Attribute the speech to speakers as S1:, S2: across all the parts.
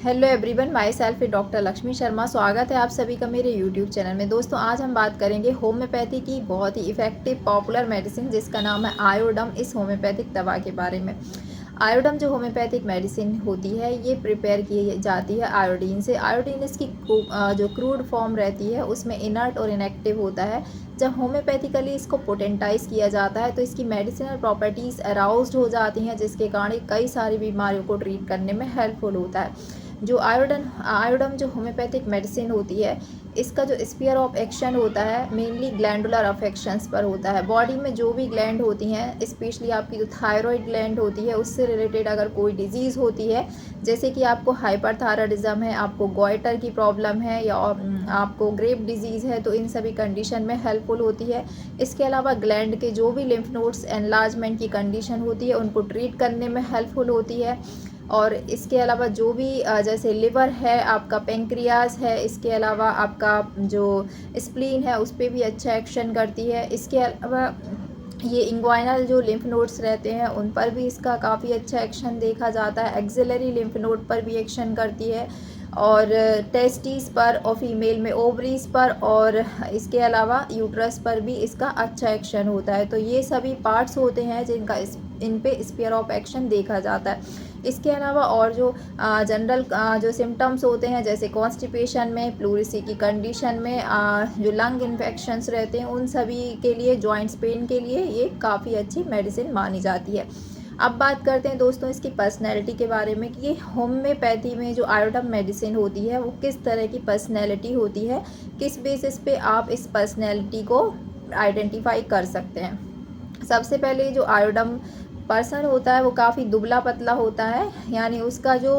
S1: Hello everyone, my self doctor Lakshmi Sharma. स्वागत है आप सभी का मेरे यूट्यूब चैनल में। दोस्तों, आज हम बात करेंगे होम्योपैथी की बहुत ही इफ़ेक्टिव पॉपुलर मेडिसिन जिसका नाम है आयोडम। इस होम्योपैथिक दवा के बारे में। आयोडम जो होम्योपैथिक मेडिसिन होती है ये प्रिपेयर की जाती है आयोडीन से। आयोडीन इसकी जो क्रूड फॉर्म रहती है उसमें इनर्ट और इनएक्टिव होता है। जब होम्योपैथिकली इसको पोटेंटाइज किया जाता है तो इसकी मेडिसिनल प्रॉपर्टीज़ अराउज्ड हो जाती हैं, जिसके कारण कई सारी बीमारियों को ट्रीट करने में हेल्पफुल होता है। जो आयोडम जो होम्योपैथिक मेडिसिन होती है, इसका जो स्फीयर ऑफ एक्शन होता है मेनली ग्लैंडुलर अफेक्शंस पर होता है। बॉडी में जो भी ग्लैंड होती हैं, स्पेशली आपकी जो थायराइड ग्लैंड होती है उससे रिलेटेड अगर कोई डिजीज़ होती है, जैसे कि आपको हाइपरथायराइडिज्म है, आपको गॉइटर की प्रॉब्लम है या आपको ग्रेव डिजीज़ है, तो इन सभी कंडीशन में हेल्पफुल होती है। इसके अलावा ग्लैंड के जो भी लिम्फ नोड्स एनलार्जमेंट की कंडीशन होती है उनको ट्रीट करने में हेल्पफुल होती है। और इसके अलावा जो भी जैसे लिवर है, आपका पेंक्रियाज है, इसके अलावा आपका जो स्प्लीन है उस पर भी अच्छा एक्शन करती है। इसके अलावा ये इंग्वाइनल जो लिम्फ नोड्स रहते हैं उन पर भी इसका काफ़ी अच्छा एक्शन देखा जाता है। एक्सिलरी लिम्फ नोड पर भी एक्शन करती है, और टेस्टिस पर और फीमेल में ओवरीज पर, और इसके अलावा यूट्रस पर भी इसका अच्छा एक्शन होता है। तो ये सभी पार्ट्स होते हैं जिनका इन पे स्फीयर ऑफ एक्शन देखा जाता है। इसके अलावा और जो जनरल जो सिम्टम्स होते हैं, जैसे कॉन्स्टिपेशन में, प्लूरिसी की कंडीशन में, जो लंग इन्फेक्शंस रहते हैं उन सभी के लिए, जॉइंट्स पेन के लिए ये काफ़ी अच्छी मेडिसिन मानी जाती है। अब बात करते हैं दोस्तों इसकी पर्सनैलिटी के बारे में कि ये होम्योपैथी में जो आयोडम मेडिसिन होती है वो किस तरह की पर्सनैलिटी होती है, किस बेसिस पे आप इस पर्सनैलिटी को आइडेंटिफाई कर सकते हैं। सबसे पहले जो आयोडम पर्सन होता है वो काफ़ी दुबला पतला होता है, यानी उसका जो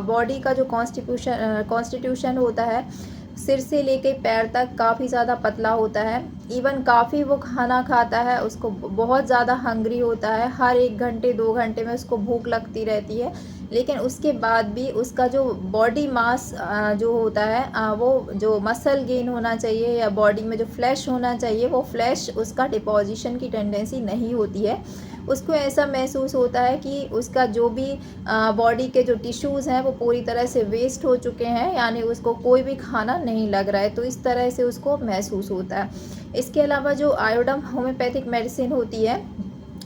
S1: बॉडी का जो कॉन्स्टिट्यूशन होता है सिर से लेके पैर तक काफ़ी ज़्यादा पतला होता है। इवन काफ़ी वो खाना खाता है, उसको बहुत ज़्यादा हंग्री होता है, हर 1 घंटे 2 घंटे में उसको भूख लगती रहती है। लेकिन उसके बाद भी उसका जो बॉडी मास जो होता है, वो जो मसल गेन होना चाहिए या बॉडी में जो फ्लैश होना चाहिए वो फ्लैश उसका डिपॉजिशन की टेंडेंसी नहीं होती है। उसको ऐसा महसूस होता है कि उसका जो भी बॉडी के जो टिश्यूज़ हैं वो पूरी तरह से वेस्ट हो चुके हैं, यानी उसको कोई भी खाना नहीं लग रहा है, तो इस तरह से उसको महसूस होता है। इसके अलावा जो आयोडम होम्योपैथिक मेडिसिन होती है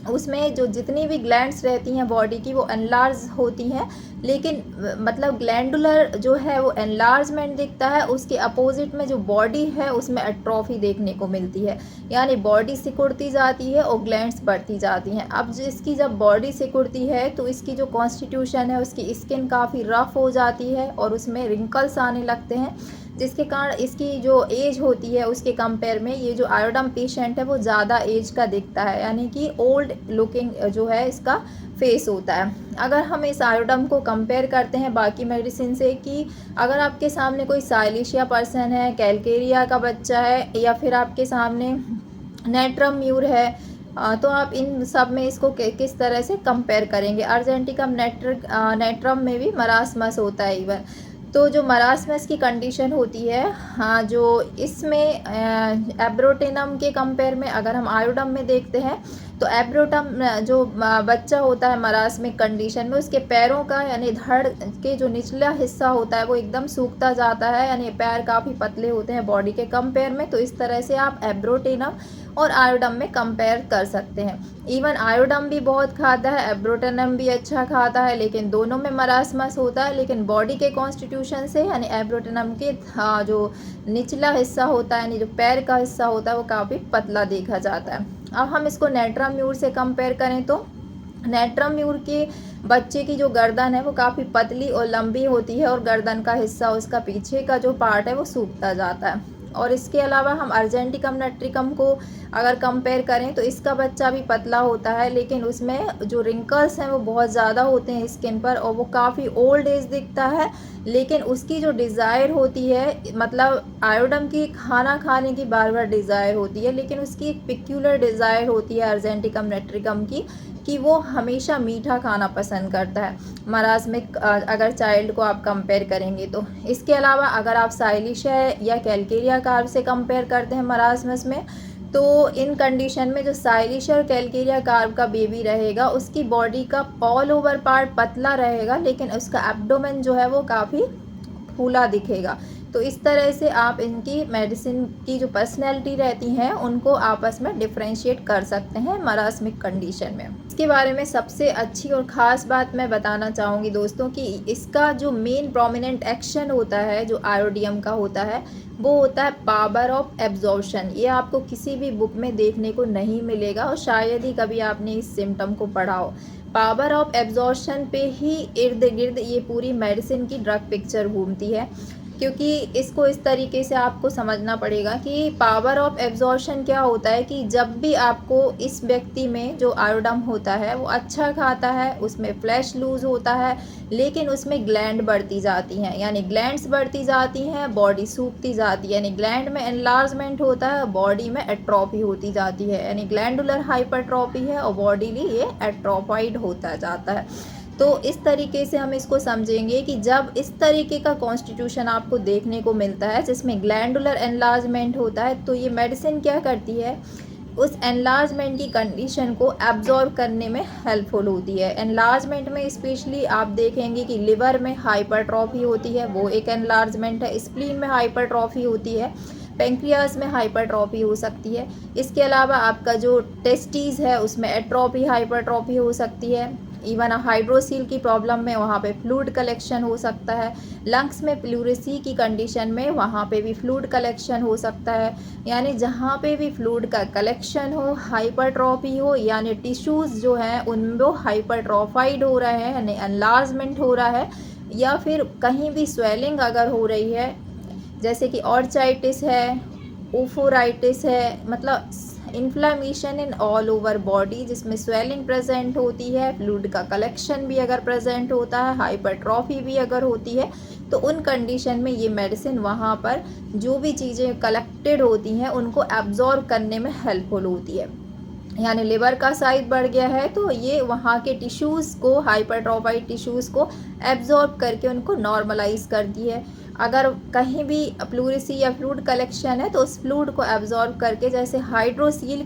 S1: उसमें जो जितनी भी ग्लैंड्स रहती हैं बॉडी की वो एनलार्ज होती हैं, लेकिन मतलब ग्लैंडुलर जो है वो एनलार्जमेंट दिखता है, उसके अपोजिट में जो बॉडी है उसमें एट्रोफी देखने को मिलती है, यानी बॉडी सिकुड़ती जाती है और ग्लैंड्स बढ़ती जाती हैं। अब जिसकी जब बॉडी सिकुड़ती है तो इसकी जो कॉन्स्टिट्यूशन है उसकी स्किन काफ़ी रफ़ हो जाती है और उसमें रिंकल्स आने लगते हैं, जिसके कारण इसकी जो एज होती है उसके कंपेयर में ये जो आयोडम पेशेंट है वो ज़्यादा एज का दिखता है, यानी कि ओल्ड लुकिंग जो है इसका फेस होता है। अगर हम इस आयोडम को कंपेयर करते हैं बाकी मेडिसिन से, कि अगर आपके सामने कोई साइलिशिया पर्सन है, कैलकेरिया का बच्चा है, या फिर आपके सामने नेट्रम म्यूर है, तो आप इन सब में इसको किस तरह से कंपेयर करेंगे। अर्जेंटिकम नेट्रम में भी मरासमस होता है इवन। तो जो मरासमस की कंडीशन होती है, हाँ, जो इसमें एब्रोटेनम के कंपेयर में अगर हम आयोडम में देखते हैं तो एब्रोटम जो बच्चा होता है मरासमिक कंडीशन में, उसके पैरों का यानी धड़ के जो निचला हिस्सा होता है वो एकदम सूखता जाता है, यानी पैर काफ़ी पतले होते हैं बॉडी के कंपेयर में। तो इस तरह से आप एब्रोटेनम और आयोडम में कंपेयर कर सकते हैं। इवन आयोडम भी बहुत खाता है, एब्रोटेनम भी अच्छा खाता है, लेकिन दोनों में मरासमस होता है, लेकिन बॉडी के कॉन्स्टिट्यूशन से यानी एब्रोटेनम के जो निचला हिस्सा होता है यानी जो पैर का हिस्सा होता है वो काफ़ी पतला देखा जाता है। अब हम इसको नेट्रम म्यूर से कंपेयर करें तो नेट्रम म्यूर के बच्चे की जो गर्दन है वो काफ़ी पतली और लंबी होती है, और गर्दन का हिस्सा उसका पीछे का जो पार्ट है वो सूखता जाता है। और इसके अलावा हम अर्जेंटिकम नेट्रिकम को अगर कंपेयर करें तो इसका बच्चा भी पतला होता है, लेकिन उसमें जो रिंकल्स हैं वो बहुत ज़्यादा होते हैं स्किन पर, और वो काफ़ी ओल्ड एज दिखता है। लेकिन उसकी जो डिज़ायर होती है, मतलब आयोडम की खाना खाने की बार बार डिज़ायर होती है, लेकिन उसकी एक पिक्यूलर डिज़ायर होती है अर्जेंटिकम नेट्रिकम की, कि वो हमेशा मीठा खाना पसंद करता है मरासमिक अगर चाइल्ड को आप कंपेयर करेंगे तो। इसके अलावा अगर आप साइलिशिया या कैलकेरिया कार्ब से कंपेयर करते हैं मरासमस में, तो इन कंडीशन में जो साइलिश और कैलकेरिया कार्प का बेबी रहेगा, उसकी बॉडी का ऑल ओवर पार्ट पतला रहेगा, लेकिन उसका एब्डोमेन जो है वो काफ़ी फूला दिखेगा। तो इस तरह से आप इनकी मेडिसिन की जो पर्सनैलिटी रहती हैं उनको आपस में डिफ्रेंशिएट कर सकते हैं मरास्मिक कंडीशन में। इसके बारे में सबसे अच्छी और ख़ास बात मैं बताना चाहूँगी दोस्तों कि इसका जो मेन प्रोमिनेंट एक्शन होता है जो आयोडियम का होता है, वो होता है पावर ऑफ एब्जॉर्प्शन। ये आपको किसी भी बुक में देखने को नहीं मिलेगा और शायद ही कभी आपने इस सिम्टम को पढ़ा हो। पावर ऑफ एब्जॉर्प्शन पे ही इर्द गिर्द ये पूरी मेडिसिन की ड्रग पिक्चर घूमती है, क्योंकि इसको इस तरीके से आपको समझना पड़ेगा कि पावर ऑफ एब्जॉर्प्शन क्या होता है कि जब भी आपको इस व्यक्ति में जो आयोडम होता है वो अच्छा खाता है, उसमें फ्लैश लूज होता है, लेकिन उसमें ग्लैंड बढ़ती जाती हैं, यानी ग्लैंड्स बढ़ती जाती हैं, बॉडी सूखती जाती है, यानी ग्लैंड में एनलार्जमेंट होता है, बॉडी में एट्रोफी होती जाती है, यानी ग्लैंडुलर हाइपरट्रोफी है और बॉडीली ये एट्रोफाइड होता जाता है। तो इस तरीके से हम इसको समझेंगे कि जब इस तरीके का कॉन्स्टिट्यूशन आपको देखने को मिलता है जिसमें ग्लैंडुलर एनलार्जमेंट होता है, तो ये मेडिसिन क्या करती है, उस एनलार्जमेंट की कंडीशन को एब्जॉर्ब करने में हेल्पफुल होती है। एनलार्जमेंट में स्पेशली आप देखेंगे कि लिवर में हाइपरट्रॉफी होती है, वो एक एनलार्जमेंट है। स्प्लीन में हाइपरट्रॉफी होती है, पेंक्रियाज में हाइपरट्रॉफी हो सकती है। इसके अलावा आपका जो टेस्टीज है उसमें एट्रोफी हाइपरट्रॉफी हो सकती है। इवन हाइड्रोसील की प्रॉब्लम में वहाँ पे फ्लूइड कलेक्शन हो सकता है। लंग्स में प्लूरेसी की कंडीशन में वहाँ पे भी फ्लूइड कलेक्शन हो सकता है। यानी जहाँ पे भी फ्लूइड का कलेक्शन हो, हाइपरट्रॉफी हो, यानी टिश्यूज़ जो हैं उनमें हाइपरट्रॉफाइड हो रहे हैं, यानी एनलार्जमेंट हो रहा है, या फिर कहीं भी स्वेलिंग अगर हो रही है, जैसे कि ऑर्चाइटिस है, ओफोराइटिस है, मतलब inflammation in all over body जिसमें स्वेलिंग प्रेजेंट होती है, फ्लूइड का कलेक्शन भी अगर प्रेजेंट होता है, हाइपरट्रॉफी भी अगर होती है, तो उन कंडीशन में ये मेडिसिन वहाँ पर जो भी चीज़ें कलेक्टेड होती हैं उनको एब्जॉर्ब करने में हेल्पफुल होती है। यानी लिवर का साइज बढ़ गया है तो ये वहाँ के टिश्यूज़ को, हाइपरट्रॉफाइड टिश्यूज़ को एब्जॉर्ब करके उनको नॉर्मलाइज करती है। अगर कहीं भी प्लूरेसी या फ्लूइड कलेक्शन है तो उस फ्लूइड को एब्जॉर्ब करके, जैसे हाइड्रोसील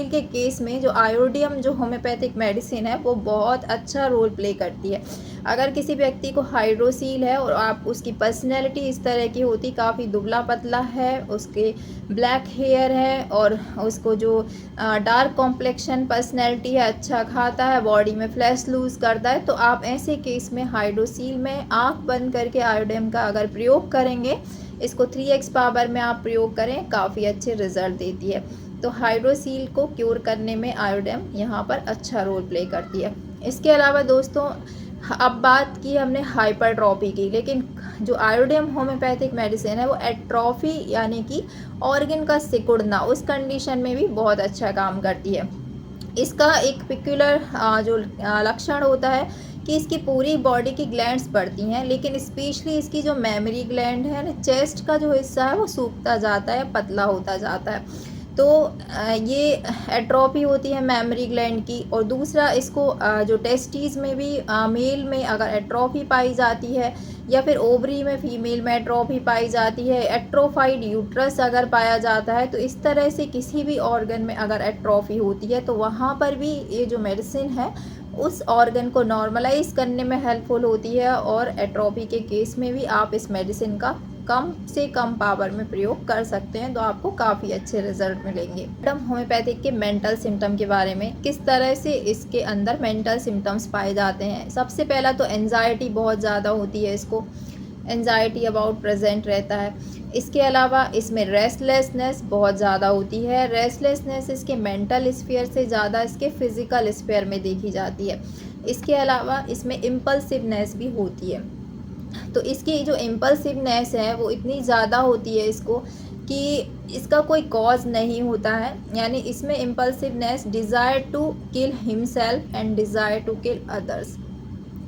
S1: के केस में जो आयोडियम जो होम्योपैथिक मेडिसिन है वो बहुत अच्छा रोल प्ले करती है। अगर किसी व्यक्ति को हाइड्रोसील है और आप उसकी पर्सनैलिटी इस तरह की होती, काफ़ी दुबला पतला है, उसके ब्लैक हेयर है और उसको जो डार्क कॉम्प्लेक्शन पर्सनैलिटी है, अच्छा खाता है, बॉडी में फ्लैश लूज़ करता है, तो आप ऐसे केस में हाइड्रोसील में आंख बंद करके आयोडियम का अगर प्रयोग करेंगे, इसको 3x पावर में आप प्रयोग करें, काफ़ी अच्छे रिजल्ट देती है। तो हाइड्रोसील को क्योर करने में आयोडियम यहाँ पर अच्छा रोल प्ले करती है। इसके अलावा दोस्तों, अब बात की हमने हाइपरट्रॉफी की, लेकिन जो आयोडियम होम्योपैथिक मेडिसिन है वो एट्रॉफी यानी कि ऑर्गन का सिकुड़ना, उस कंडीशन में भी बहुत अच्छा काम करती है। इसका एक पिक्युलर जो लक्षण होता है कि इसकी पूरी बॉडी की ग्लैंड्स बढ़ती हैं, लेकिन स्पेशली इसकी जो मेमोरी ग्लैंड है ना, चेस्ट का जो हिस्सा है वो सूखता जाता है, पतला होता जाता है। तो ये एट्रोफी होती है मेमोरी ग्लैंड की। और दूसरा, इसको जो टेस्टीज़ में भी मेल में अगर एट्रोफी पाई जाती है, या फिर ओवरी में फीमेल में एट्रोफी पाई जाती है, एट्रोफाइड यूट्रस अगर पाया जाता है, तो इस तरह से किसी भी ऑर्गन में अगर एट्रोफी होती है तो वहाँ पर भी ये जो मेडिसिन है उस ऑर्गन को नॉर्मलाइज करने में हेल्पफुल होती है। और एट्रोफी के केस में भी आप इस मेडिसिन का कम से कम पावर में प्रयोग कर सकते हैं, तो आपको काफ़ी अच्छे रिजल्ट मिलेंगे। मैडम, होम्योपैथिक के मेंटल सिम्टम के बारे में, किस तरह से इसके अंदर मेंटल सिम्टम्स पाए जाते हैं। सबसे पहला तो एंजाइटी बहुत ज़्यादा होती है, इसको एंजाइटी अबाउट प्रेजेंट रहता है। इसके अलावा इसमें रेस्टलेसनेस बहुत ज़्यादा होती है। रेस्टलेसनेस इसके मेंटल स्फीयर से ज़्यादा इसके फिज़िकल स्फीयर में देखी जाती है। इसके अलावा इसमें इम्पल्सिवनेस भी होती है। तो इसकी जो इम्पल्सिवनेस है वो इतनी ज़्यादा होती है इसको कि इसका कोई कॉज नहीं होता है। यानी इसमें impulsiveness, desire to kill himself and desire to kill others,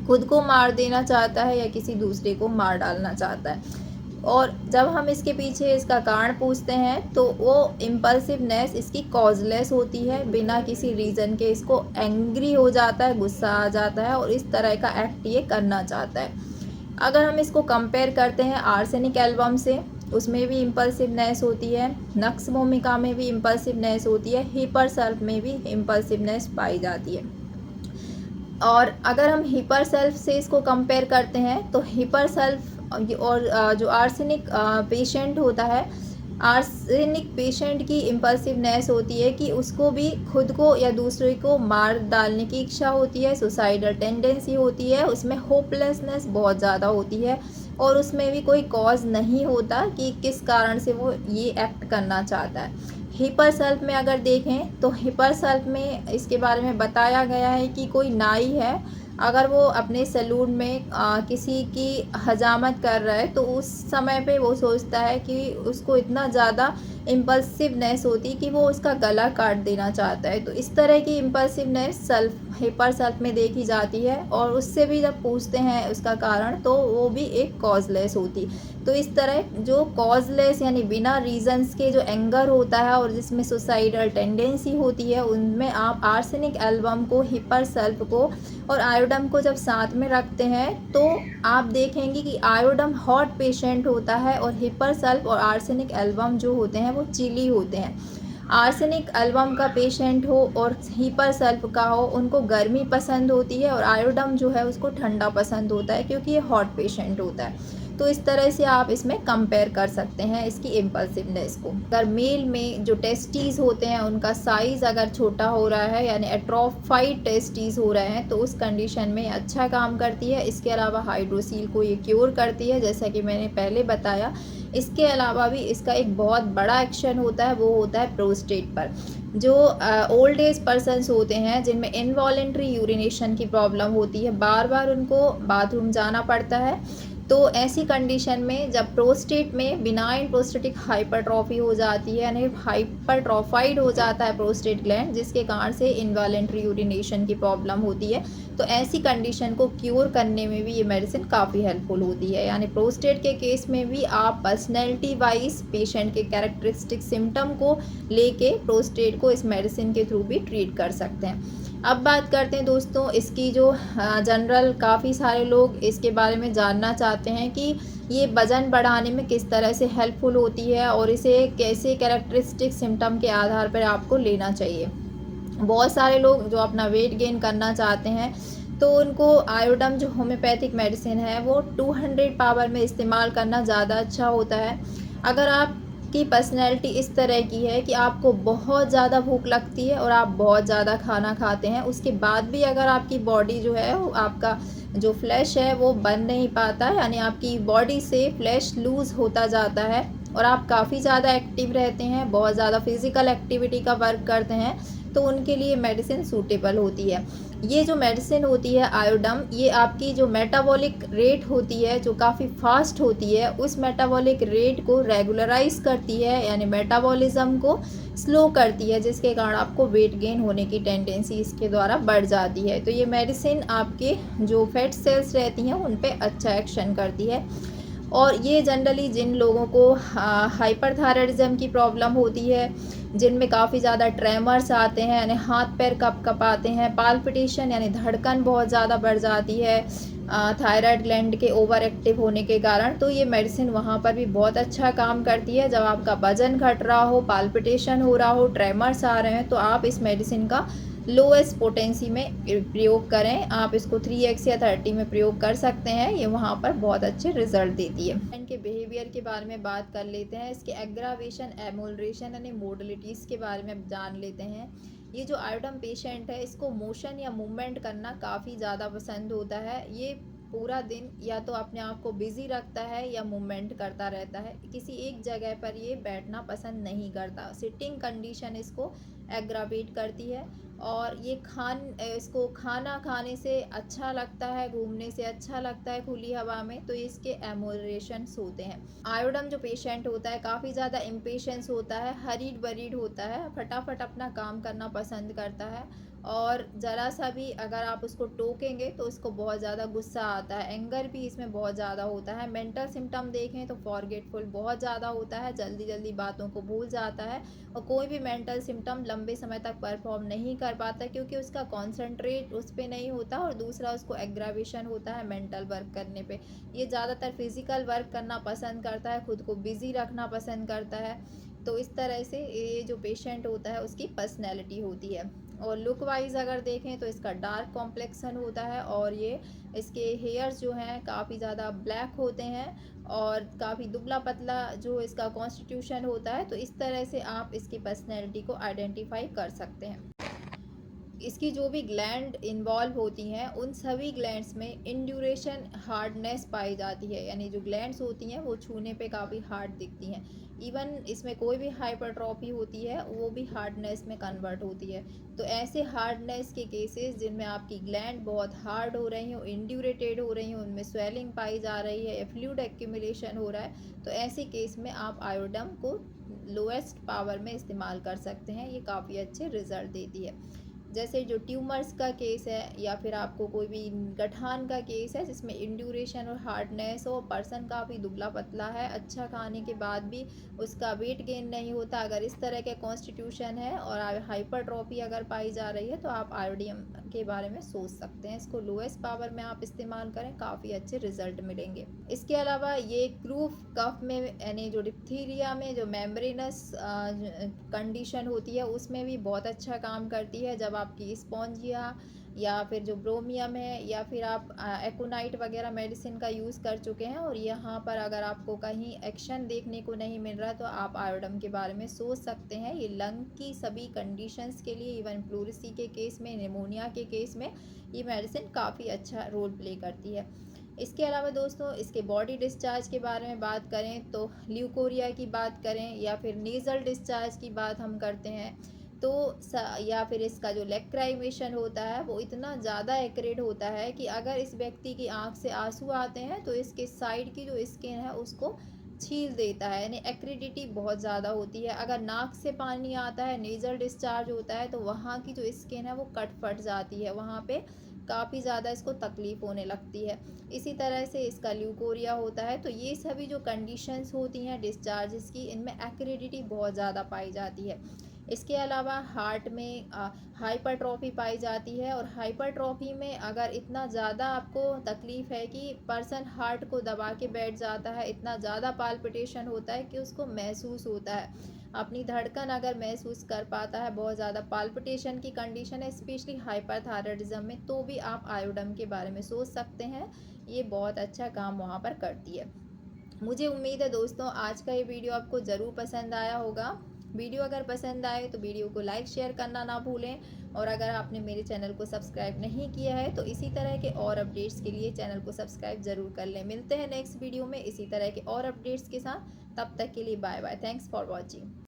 S1: खुद को मार देना चाहता है या किसी दूसरे को मार डालना चाहता है। और जब हम इसके पीछे इसका कारण पूछते हैं तो वो इम्पल्सिवनेस इसकी कॉजलेस होती है, बिना किसी रीज़न के इसको एंग्री हो जाता है, गुस्सा आ जाता है और इस तरह का एक्ट ये करना चाहता है। अगर हम इसको कंपेयर करते हैं आर्सेनिक एल्बम से, उसमें भी इम्पल्सिवनेस होती है, नक्स भूमिका में भी इम्पल्सिवनेस होती है, हिपर सेल्फ में भी इम्पल्सिवनेस पाई जाती है। और अगर हम हिपर सेल्फ से इसको कंपेयर करते हैं तो हिपर सेल्फ और जो आर्सेनिक पेशेंट होता है, आर्सेनिक पेशेंट की इम्पल्सिवनेस होती है कि उसको भी खुद को या दूसरे को मार डालने की इच्छा होती है, सुसाइडल टेंडेंसी होती है, उसमें होपलेसनेस बहुत ज़्यादा होती है और उसमें भी कोई कॉज नहीं होता कि किस कारण से वो ये एक्ट करना चाहता है। हिपर सेल्फ में अगर देखें तो हिपर सेल्फ में इसके बारे में बताया गया है कि कोई नाई है, अगर वो अपने सैलून में किसी की हजामत कर रहा है तो उस समय पे वो सोचता है कि उसको इतना ज़्यादा इम्पल्सिवनेस होती कि वो उसका गला काट देना चाहता है। तो इस तरह की इम्पल्सिवनेस सेल्फ हिपर सेल्फ में देखी जाती है और उससे भी जब पूछते हैं उसका कारण तो वो भी एक कॉजलेस होती। तो इस तरह जो कॉजलेस यानी बिना रीजंस के जो एंगर होता है और जिसमें सुसाइडल टेंडेंसी होती है, उनमें आप आर्सेनिक एल्बम को, हिपर सेल्फ को और आयोडम को जब साथ में रखते हैं तो आप देखेंगे कि आयोडम हॉट पेशेंट होता है और हिपर सेल्फ और आर्सेनिक एल्बम जो होते हैं वो चिली होते हैं। आर्सेनिक एल्बम का पेशेंट हो और हिपर सेल्फ का हो, उनको गर्मी पसंद होती है और आयोडम जो है उसको ठंडा पसंद होता है क्योंकि ये हॉट पेशेंट होता है। तो इस तरह से आप इसमें कंपेयर कर सकते हैं इसकी इम्पल्सिवनेस को। अगर मेल में जो टेस्टीज होते हैं उनका साइज़ अगर छोटा हो रहा है यानी एट्रोफाइड टेस्टीज हो रहे हैं तो उस कंडीशन में अच्छा काम करती है। इसके अलावा हाइड्रोसील को ये क्योर करती है जैसा कि मैंने पहले बताया। इसके अलावा भी इसका एक बहुत बड़ा एक्शन होता है, वो होता है प्रोस्टेट पर। जो ओल्ड एज पर्सन्स होते हैं जिनमें इनवॉलेंट्री यूरिनेशन की प्रॉब्लम होती है, बार बार उनको बाथरूम जाना पड़ता है, तो ऐसी कंडीशन में जब प्रोस्टेट में बिनाइन प्रोस्टेटिक हाइपरट्रॉफी हो जाती है यानी हाइपरट्रॉफाइड हो जाता है प्रोस्टेट ग्लैंड, जिसके कारण से इनवॉलेंट्री यूरिनेशन की प्रॉब्लम होती है, तो ऐसी कंडीशन को क्योर करने में भी ये मेडिसिन काफ़ी हेल्पफुल होती है। यानी प्रोस्टेट के केस में भी आप पर्सनैलिटी वाइज पेशेंट के कैरेक्टरिस्टिक सिम्टम को लेके प्रोस्टेट को इस मेडिसिन के थ्रू भी ट्रीट कर सकते हैं। अब बात करते हैं दोस्तों इसकी जो जनरल काफ़ी सारे लोग इसके बारे में जानना चाहते हैं कि ये वज़न बढ़ाने में किस तरह से हेल्पफुल होती है और इसे कैसे कैरेक्टरिस्टिक सिम्टम के आधार पर आपको लेना चाहिए। बहुत सारे लोग जो अपना वेट गेन करना चाहते हैं तो उनको आयोडम जो होम्योपैथिक मेडिसिन है वो 200 पावर में इस्तेमाल करना ज़्यादा अच्छा होता है। अगर आप की पर्सनैलिटी इस तरह की है कि आपको बहुत ज़्यादा भूख लगती है और आप बहुत ज़्यादा खाना खाते हैं, उसके बाद भी अगर आपकी बॉडी जो है वो आपका जो फ्लैश है वो बन नहीं पाता, यानी आपकी बॉडी से फ्लैश लूज़ होता जाता है और आप काफ़ी ज़्यादा एक्टिव रहते हैं, बहुत ज़्यादा फिज़िकल एक्टिविटी का वर्क करते हैं, तो उनके लिए मेडिसिन सूटेबल होती है। ये जो मेडिसिन होती है आयोडम, ये आपकी जो मेटाबॉलिक रेट होती है जो काफ़ी फास्ट होती है, उस मेटाबॉलिक रेट को रेगुलराइज करती है यानी मेटाबॉलिज्म को स्लो करती है, जिसके कारण आपको वेट गेन होने की टेंडेंसी इसके द्वारा बढ़ जाती है। तो ये मेडिसिन आपके जो फैट सेल्स रहती हैं उन पे अच्छा एक्शन करती है। और ये जनरली जिन लोगों को हाइपरथायराइडिज्म की प्रॉब्लम होती है, जिनमें काफ़ी ज़्यादा ट्रेमर्स आते हैं यानी हाथ पैर कँपाते हैं, पाल्पिटेशन यानी धड़कन बहुत ज़्यादा बढ़ जाती है थायराइड ग्लैंड के ओवर एक्टिव होने के कारण, तो ये मेडिसिन वहाँ पर भी बहुत अच्छा काम करती है। जब आपका वजन घट रहा हो, पाल्पिटेशन हो रहा हो, ट्रेमर्स आ रहे हैं, तो आप इस मेडिसिन का लोएस्ट पोटेंसी में प्रयोग करें। आप इसको 3x या 30 में प्रयोग कर सकते हैं, ये वहाँ पर बहुत अच्छे रिजल्ट देती है। इनके बिहेवियर के बारे में बात कर लेते हैं, इसके एग्रावेशन, एमोलरेशन यानी मोडलिटीज़ के बारे में जान लेते हैं। ये जो आयोडम पेशेंट है इसको मोशन या मूवमेंट करना काफ़ी ज़्यादा पसंद होता है। ये पूरा दिन या तो अपने आप को बिज़ी रखता है या मूवमेंट करता रहता है, किसी एक जगह पर ये बैठना पसंद नहीं करता। सिटिंग कंडीशन इसको एग्रावेट करती है और ये इसको खाना खाने से अच्छा लगता है, घूमने से अच्छा लगता है खुली हवा में, तो इसके एमोलरेशंस होते हैं। आयोडम जो पेशेंट होता है काफ़ी ज़्यादा इम्पेशेंस होता है, हरीड बरीड होता है, फटाफट अपना काम करना पसंद करता है और ज़रा सा भी अगर आप उसको टोकेंगे तो उसको बहुत ज़्यादा गुस्सा आता है, एंगर भी इसमें बहुत ज़्यादा होता है। मेंटल सिम्पटम देखें तो फॉरगेटफुल बहुत ज़्यादा होता है, जल्दी-जल्दी बातों को भूल जाता है और कोई भी मेंटल सिम्पटम लंबे समय तक परफ़ॉर्म नहीं कर पाता क्योंकि उसका कॉन्संट्रेट उस पे नहीं होता और दूसरा उसको एग्रावेशन होता है मेंटल वर्क करने पे। ये ज़्यादातर फिज़िकल वर्क करना पसंद करता है, खुद को बिज़ी रखना पसंद करता है। तो इस तरह से ये जो पेशेंट होता है उसकी पर्सनैलिटी होती है। और लुक वाइज़ अगर देखें तो इसका डार्क कॉम्प्लेक्शन होता है और ये इसके हेयर्स जो हैं काफ़ी ज़्यादा ब्लैक होते हैं और काफ़ी दुबला-पतला जो इसका कॉन्स्टिट्यूशन होता है, तो इस तरह से आप इसकी पर्सनैलिटी को आइडेंटिफ़ाई कर सकते हैं। इसकी जो भी ग्लैंड इन्वॉल्व होती हैं उन सभी ग्लैंड्स में इंड्यूरेशन हार्डनेस पाई जाती है, यानी जो ग्लैंड्स होती हैं वो छूने पे काफ़ी हार्ड दिखती हैं। इवन इसमें कोई भी हाइपरट्रॉफी होती है वो भी हार्डनेस में कन्वर्ट होती है। तो ऐसे हार्डनेस के केसेस जिनमें आपकी ग्लैंड बहुत हार्ड हो रही हो, इंड्यूरेटेड हो रही हो, उनमें स्वेलिंग पाई जा रही है या फ्लूइड एक्यूमुलेशन हो रहा है, तो ऐसे केस में आप आयोडम को लोएस्ट पावर में इस्तेमाल कर सकते हैं। ये काफ़ी अच्छे रिज़ल्ट देती है। जैसे जो ट्यूमर्स का केस है या फिर आपको कोई भी गठान का केस है जिसमें इंड्यूरेशन और हार्डनेस हो, पर्सन काफ़ी दुबला-पतला है, अच्छा खाने के बाद भी उसका वेट गेन नहीं होता, अगर इस तरह के कॉन्स्टिट्यूशन है और हाइपरट्रॉफी अगर पाई जा रही है तो आप आयोडीन के बारे में सोच सकते हैं। इसको लोएस्ट पावर में आप इस्तेमाल करें, काफ़ी अच्छे रिज़ल्ट मिलेंगे। इसके अलावा ये क्रूफ कफ में यानी जो डिप्थीरिया में जो मेम्ब्रेनस कंडीशन होती है उसमें भी बहुत अच्छा काम करती है। जब आपकी स्पॉन्जिया या फिर जो ब्रोमियम है या फिर आप एकोनाइट वगैरह मेडिसिन का यूज़ कर चुके हैं और यहाँ पर अगर आपको कहीं एक्शन देखने को नहीं मिल रहा तो आप आयोडम के बारे में सोच सकते हैं। ये लंग की सभी कंडीशंस के लिए, इवन प्लूरिसी के केस में, निमोनिया के केस में ये मेडिसिन काफ़ी अच्छा रोल प्ले करती है। इसके अलावा दोस्तों इसके बॉडी डिस्चार्ज के बारे में बात करें तो ल्यूकोरिया की बात करें या फिर नेज़ल डिस्चार्ज की बात हम करते हैं तो या फिर इसका जो लैक्राइमेशन होता है वो इतना ज़्यादा एक्यूरेट होता है कि अगर इस व्यक्ति की आँख से आंसू आते हैं तो इसके साइड की जो स्किन है उसको छील देता है, यानी एक्यूरेडिटी बहुत ज़्यादा होती है। अगर नाक से पानी आता है, नेज़ल डिस्चार्ज होता है तो वहाँ की जो स्किन है वो कट फट जाती है, वहाँ पे काफ़ी ज़्यादा इसको तकलीफ़ होने लगती है। इसी तरह से इसका ल्यूकोरिया होता है। तो ये सभी जो कंडीशंस होती हैं डिस्चार्जेस की, इनमें एक्यूरेडिटी बहुत ज़्यादा पाई जाती है। इसके अलावा हार्ट में हाइपरट्रॉफी पाई जाती है और हाइपरट्रॉफी में अगर इतना ज़्यादा आपको तकलीफ़ है कि पर्सन हार्ट को दबा के बैठ जाता है, इतना ज़्यादा पाल्पिटेशन होता है कि उसको महसूस होता है, अपनी धड़कन अगर महसूस कर पाता है, बहुत ज़्यादा पाल्पिटेशन की कंडीशन है स्पेशली हाइपरथायराइडिज्म में, तो भी आप आयोडम के बारे में सोच सकते हैं। ये बहुत अच्छा काम वहाँ पर करती है। मुझे उम्मीद है दोस्तों आज का ये वीडियो आपको ज़रूर पसंद आया होगा। वीडियो अगर पसंद आए तो वीडियो को लाइक शेयर करना ना भूलें और अगर आपने मेरे चैनल को सब्सक्राइब नहीं किया है तो इसी तरह के और अपडेट्स के लिए चैनल को सब्सक्राइब ज़रूर कर लें। मिलते हैं नेक्स्ट वीडियो में इसी तरह के और अपडेट्स के साथ, तब तक के लिए bye bye. Thanks for watching.